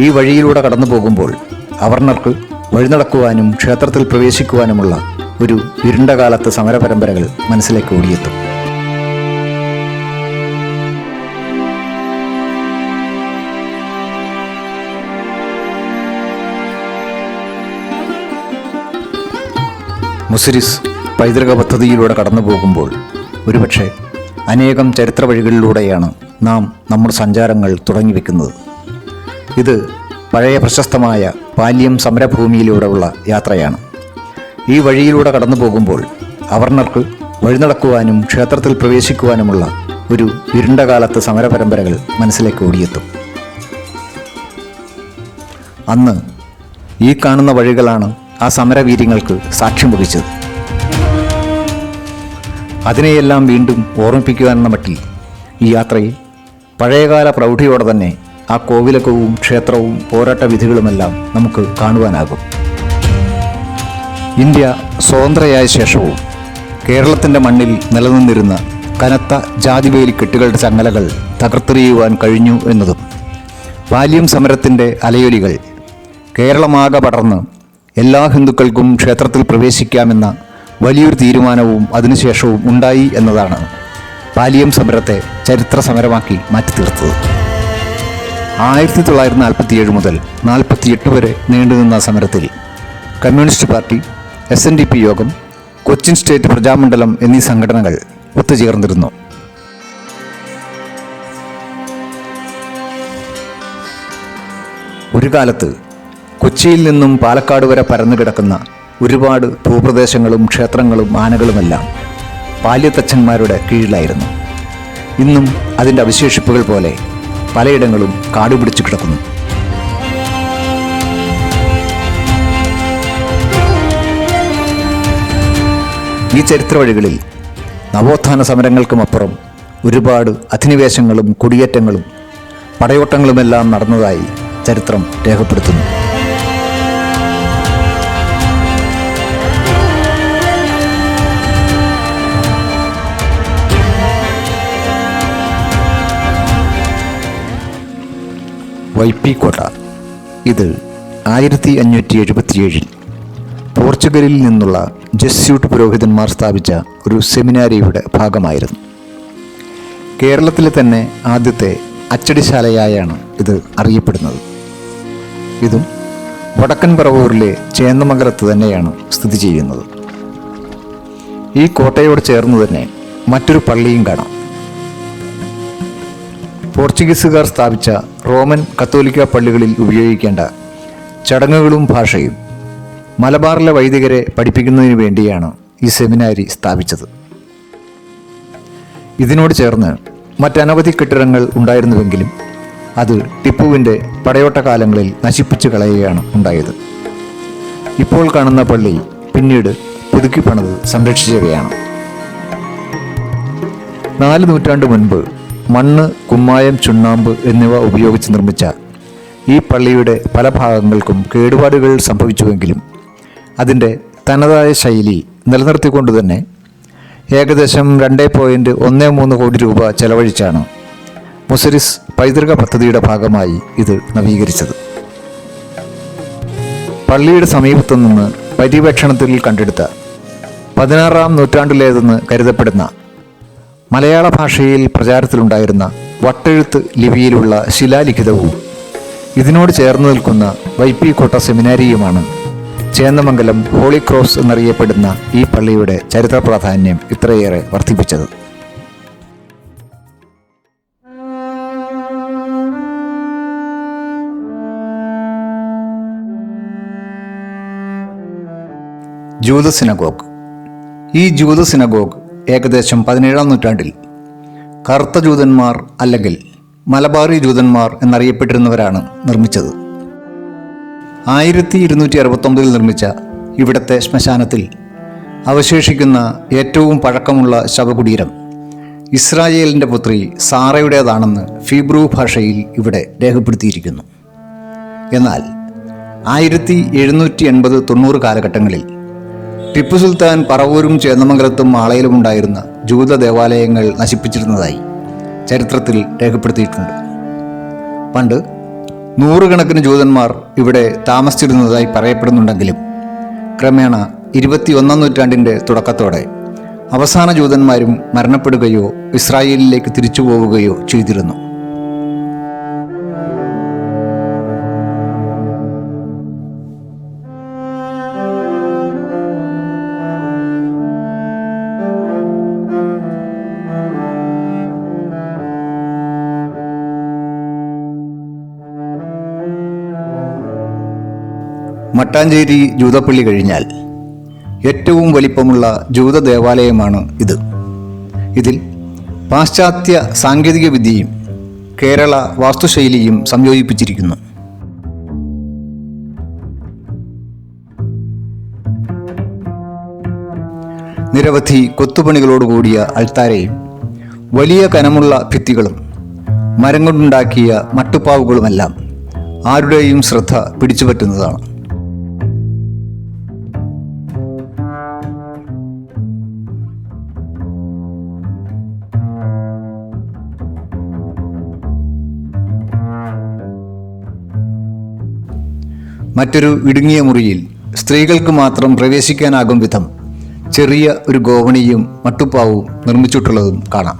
ഈ വഴിയിലൂടെ കടന്നു പോകുമ്പോൾ അവർണർക്ക് വഴിനടക്കുവാനും ക്ഷേത്രത്തിൽ പ്രവേശിക്കുവാനുമുള്ള ഒരു ഇരുണ്ട കാലത്ത് സമരപരമ്പരകൾ മനസ്സിലേക്ക് ഓടിയെത്തും. മുസിരിസ് പൈതൃക പദ്ധതിയിലൂടെ കടന്നു പോകുമ്പോൾ ഒരുപക്ഷെ അനേകം ചരിത്ര വഴികളിലൂടെയാണ് നാം നമ്മുടെ സഞ്ചാരങ്ങൾ തുടങ്ങിവെക്കുന്നത്. ഇത് പഴയ പ്രശസ്തമായ പാല്യം സമരഭൂമിയിലൂടെയുള്ള യാത്രയാണ്. ഈ വഴിയിലൂടെ കടന്നു പോകുമ്പോൾ അവർണർക്ക് വഴിനടക്കുവാനും ക്ഷേത്രത്തിൽ പ്രവേശിക്കുവാനുമുള്ള ഒരു ഇരുണ്ട കാലത്ത് സമരപരമ്പരകൾ മനസ്സിലേക്ക് ഓടിയെത്തും. അന്ന് ഈ കാണുന്ന വഴികളാണ് ആ സമരവീര്യങ്ങൾക്ക് സാക്ഷ്യം വഹിച്ചത്. അതിനെയെല്ലാം വീണ്ടും ഓർമ്മിപ്പിക്കുവാനെന്ന മട്ടിൽ ഈ യാത്രയിൽ പഴയകാല പ്രൗഢിയോടെ തന്നെ ആ കോവിലകവും ക്ഷേത്രവും പോരാട്ട വിധികളുമെല്ലാം നമുക്ക് കാണുവാനാകും. ഇന്ത്യ സ്വതന്ത്രയായ ശേഷവും കേരളത്തിൻ്റെ മണ്ണിൽ നിലനിന്നിരുന്ന കനത്ത ജാതിവേലിക്കെട്ടുകളുടെ ചങ്ങലകൾ തകർത്തെറിയുവാൻ കഴിഞ്ഞു എന്നതും, പാല്യം സമരത്തിൻ്റെ അലയൊലികൾ കേരളമാകെ പടർന്ന് എല്ലാ ഹിന്ദുക്കൾക്കും ക്ഷേത്രത്തിൽ പ്രവേശിക്കാമെന്ന വലിയൊരു തീരുമാനവും അതിനുശേഷവും ഉണ്ടായി എന്നതാണ് പാല്യം സമരത്തെ ചരിത്ര സമരമാക്കി മാറ്റിത്തീർത്തത്. 1947 മുതൽ 48 വരെ നീണ്ടുനിന്ന സമരത്തിൽ കമ്മ്യൂണിസ്റ്റ് പാർട്ടി, SNDP യോഗം, കൊച്ചിൻ സ്റ്റേറ്റ് പ്രജാമണ്ഡലം എന്നീ സംഘടനകൾ ഒത്തുചേർന്നിരുന്നു. ഒരു കാലത്ത് കൊച്ചിയിൽ നിന്നും പാലക്കാട് വരെ പരന്നു കിടക്കുന്ന ഒരുപാട് ഭൂപ്രദേശങ്ങളും ക്ഷേത്രങ്ങളും ആനകളുമെല്ലാം പാല്യത്തച്ഛന്മാരുടെ കീഴിലായിരുന്നു. ഇന്നും അതിൻ്റെ അവശേഷിപ്പുകൾ പോലെ പലയിടങ്ങളും കാടുപിടിച്ചു കിടക്കുന്നു. ഈ ചരിത്ര വഴികളിൽ നവോത്ഥാന സമരങ്ങൾക്കുമപ്പുറം ഒരുപാട് അധിനിവേശങ്ങളും കുടിയേറ്റങ്ങളും പടയോട്ടങ്ങളുമെല്ലാം നടന്നതായി ചരിത്രം രേഖപ്പെടുത്തുന്നു. വൈപ്പി കോട്ട. ഇത് 1577 പോർച്ചുഗലിൽ നിന്നുള്ള ജസ്യൂട്ട് പുരോഹിതന്മാർ സ്ഥാപിച്ച ഒരു സെമിനാരിയുടെ ഭാഗമായിരുന്നു. കേരളത്തിലെ തന്നെ ആദ്യത്തെ അച്ചടിശാലയായാണ് ഇത് അറിയപ്പെടുന്നത്. ഇതും വടക്കൻ പറവൂരിലെ ചേന്നമംഗലത്ത് തന്നെയാണ് സ്ഥിതി ചെയ്യുന്നത്. ഈ കോട്ടയോട് ചേർന്ന് തന്നെ മറ്റൊരു പള്ളിയും കാണാം. പോർച്ചുഗീസുകാർ സ്ഥാപിച്ച റോമൻ കത്തോലിക്ക പള്ളികളിൽ ഉപയോഗിക്കേണ്ട ചടങ്ങുകളും ഭാഷയും മലബാറിലെ വൈദികരെ പഠിപ്പിക്കുന്നതിന് വേണ്ടിയാണ് ഈ സെമിനാരി സ്ഥാപിച്ചത്. ഇതിനോട് ചേർന്ന് മറ്റനവധി കെട്ടിടങ്ങൾ ഉണ്ടായിരുന്നുവെങ്കിലും അത് ടിപ്പുവിൻ്റെ പടയോട്ട കാലങ്ങളിൽ നശിപ്പിച്ചു കളയുകയാണ് ഉണ്ടായത്. ഇപ്പോൾ കാണുന്ന പള്ളി പിന്നീട് പുതുക്കി പണിത് സംരക്ഷിക്കുകയാണ്. 4 നൂറ്റാണ്ട് മുൻപ് മണ്ണ്, കുമ്മായം, ചുണ്ണാമ്പ് എന്നിവ ഉപയോഗിച്ച് നിർമ്മിച്ച ഈ പള്ളിയുടെ പല ഭാഗങ്ങൾക്കും കേടുപാടുകൾ സംഭവിച്ചുവെങ്കിലും അതിൻ്റെ തനതായ ശൈലി നിലനിർത്തിക്കൊണ്ട് തന്നെ ഏകദേശം 2.13 കോടി രൂപ ചെലവഴിച്ചാണ് മുസിരിസ് പൈതൃക പദ്ധതിയുടെ ഭാഗമായി ഇത് നവീകരിച്ചത്. പള്ളിയുടെ സമീപത്തു നിന്ന് പര്യവേക്ഷണത്തിൽ കണ്ടെടുത്ത 16-ാം നൂറ്റാണ്ടിലേതെന്ന് കരുതപ്പെടുന്ന മലയാള ഭാഷയിൽ പ്രചാരത്തിലുണ്ടായിരുന്ന വട്ടെഴുത്ത് ലിപിയിലുള്ള ശിലാലിഖിതവും ഇതിനോട് ചേർന്ന് നിൽക്കുന്ന വൈപ്പി കോട്ട സെമിനാരിയുമാണ് ചേന്നമംഗലം ഹോളി ക്രോസ് എന്നറിയപ്പെടുന്ന ഈ പള്ളിയുടെ ചരിത്ര പ്രാധാന്യം ഇത്രയേറെ വർദ്ധിപ്പിച്ചത്. ജൂത സിനഗോഗ്. ഈ ജൂത സിനഗോഗ് ഏകദേശം 17-ാം നൂറ്റാണ്ടിൽ കറുത്ത ജൂതന്മാർ അല്ലെങ്കിൽ മലബാറി ജൂതന്മാർ എന്നറിയപ്പെട്ടിരുന്നവരാണ് നിർമ്മിച്ചത്. 1269 നിർമ്മിച്ച ഇവിടത്തെ ശ്മശാനത്തിൽ അവശേഷിക്കുന്ന ഏറ്റവും പഴക്കമുള്ള ശവകുടീരം ഇസ്രായേലിൻ്റെ പുത്രി സാറയുടേതാണെന്ന് ഫീബ്രു ഭാഷയിൽ ഇവിടെ രേഖപ്പെടുത്തിയിരിക്കുന്നു. എന്നാൽ 1780-90 കാലഘട്ടങ്ങളിൽ ടിപ്പു സുൽത്താൻ പറവൂരും ചേന്നമംഗലത്തും മാളയിലും ഉണ്ടായിരുന്ന ജൂത ദേവാലയങ്ങൾ നശിപ്പിച്ചിരുന്നതായി ചരിത്രത്തിൽ രേഖപ്പെടുത്തിയിട്ടുണ്ട്. പണ്ട് നൂറുകണക്കിന് ജൂതന്മാർ ഇവിടെ താമസിച്ചിരുന്നതായി പറയപ്പെടുന്നുണ്ടെങ്കിലും ക്രമേണ 21-ാം നൂറ്റാണ്ടിൻ്റെ തുടക്കത്തോടെ അവസാന ജൂതന്മാരും മരണപ്പെടുകയോ ഇസ്രായേലിലേക്ക് തിരിച്ചു പോവുകയോ ചെയ്തിരുന്നു. മട്ടാഞ്ചേരി ജൂതപ്പള്ളി കഴിഞ്ഞാൽ ഏറ്റവും വലിപ്പമുള്ള ജൂത ദേവാലയമാണ് ഇത്. ഇതിൽ പാശ്ചാത്യ സാങ്കേതിക വിദ്യയും കേരള വാസ്തുശൈലിയും സംയോജിപ്പിച്ചിരിക്കുന്നു. നിരവധി കൊത്തുപണികളോടുകൂടിയ അൾത്താരയും വലിയ കനമുള്ള ഭിത്തികളും മരം കൊണ്ടുണ്ടാക്കിയ മട്ടുപ്പാവുകളുമെല്ലാം ആരുടെയും ശ്രദ്ധ പിടിച്ചുപറ്റുന്നതാണ്. മറ്റൊരു ഇടുങ്ങിയ മുറിയിൽ സ്ത്രീകൾക്ക് മാത്രം പ്രവേശിക്കാനാകും വിധം ചെറിയ ഒരു ഗോവണിയും മട്ടുപ്പാവും നിർമ്മിച്ചിട്ടുള്ളതും കാണാം.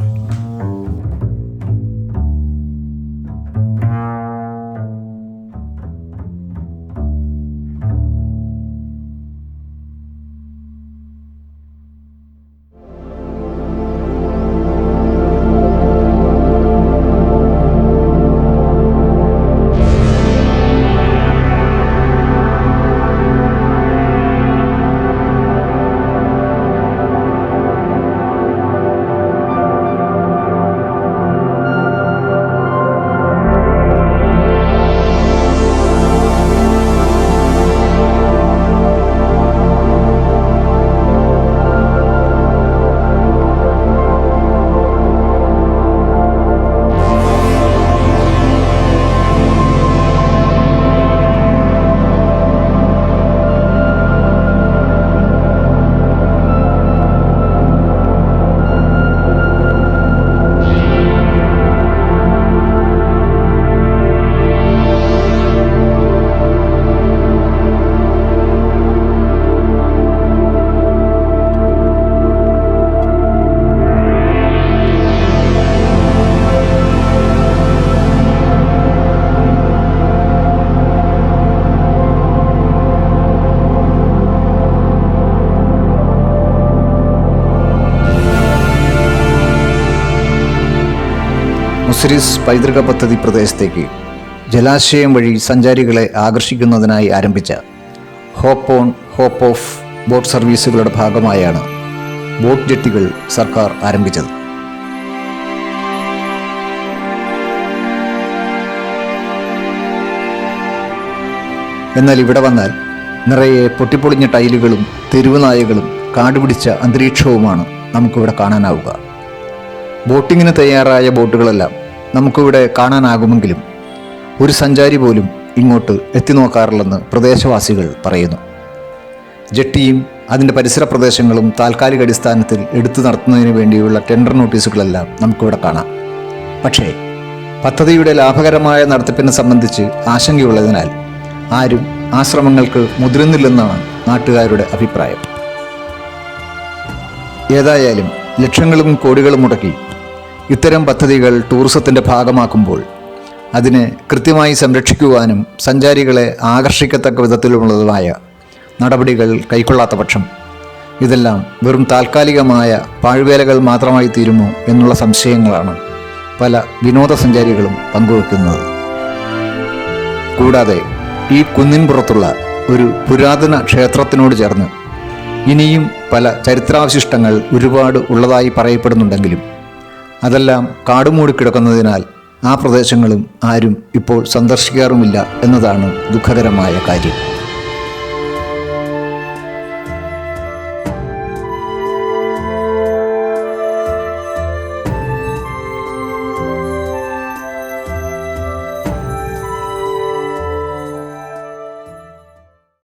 മുസിരിസ് പൈതൃക പദ്ധതി പ്രദേശത്തേക്ക് ജലാശയം വഴി സഞ്ചാരികളെ ആകർഷിക്കുന്നതിനായി ആരംഭിച്ച hop on hop off boat സർവീസുകളുടെ ഭാഗമായാണ് ബോട്ട് ജെട്ടികൾ സർക്കാർ ആരംഭിച്ചത്. എന്നാൽ ഇവിടെ വന്നാൽ നിറയെ പൊട്ടിപ്പൊളിഞ്ഞ ടൈലുകളും തെരുവ് നായകളും കാടുപിടിച്ച അന്തരീക്ഷവുമാണ് നമുക്കിവിടെ കാണാനാവുക. ബോട്ടിങ്ങിന് തയ്യാറായ ബോട്ടുകളെല്ലാം നമുക്കിവിടെ കാണാനാകുമെങ്കിലും ഒരു സഞ്ചാരി പോലും ഇങ്ങോട്ട് എത്തി നോക്കാറില്ലെന്ന് പ്രദേശവാസികൾ പറയുന്നു. ജെട്ടിയും അതിൻ്റെ പരിസര പ്രദേശങ്ങളും താൽക്കാലിക അടിസ്ഥാനത്തിൽ എടുത്തു നടത്തുന്നതിന് വേണ്ടിയുള്ള ടെൻഡർ നോട്ടീസുകളെല്ലാം നമുക്കിവിടെ കാണാം. പക്ഷേ പദ്ധതിയുടെ ലാഭകരമായ നടത്തിപ്പിനെ സംബന്ധിച്ച് ആശങ്കയുള്ളതിനാൽ ആരും ആ ശ്രമങ്ങൾക്ക് മുതിരുന്നില്ലെന്നാണ് നാട്ടുകാരുടെ അഭിപ്രായം. ഏതായാലും ലക്ഷങ്ങളും കോടികളും മുടക്കി ഇത്തരം പദ്ധതികൾ ടൂറിസത്തിൻ്റെ ഭാഗമാക്കുമ്പോൾ അതിനെ കൃത്യമായി സംരക്ഷിക്കുവാനും സഞ്ചാരികളെ ആകർഷിക്കത്തക്ക വിധത്തിലുള്ളതുമായ നടപടികൾ കൈക്കൊള്ളാത്ത പക്ഷം ഇതെല്ലാം വെറും താൽക്കാലികമായ പാഴ്വേലകൾ മാത്രമായി തീരുമോ എന്നുള്ള സംശയങ്ങളാണ് പല വിനോദസഞ്ചാരികളും പങ്കുവെക്കുന്നത്. കൂടാതെ ഈ കുന്നിൻപുറത്തുള്ള ഒരു പുരാതന ക്ഷേത്രത്തിനോട് ചേർന്ന് ഇനിയും പല ചരിത്രാവശിഷ്ടങ്ങൾ ഒരുപാട് ഉള്ളതായി പറയപ്പെടുന്നുണ്ടെങ്കിലും അതെല്ലാം കാടുമൂടി കിടക്കുന്നതിനാൽ ആ പ്രദേശങ്ങളും ആരും ഇപ്പോൾ സന്ദർശിക്കാറുമില്ല എന്നതാണ് ദുഃഖകരമായ കാര്യം.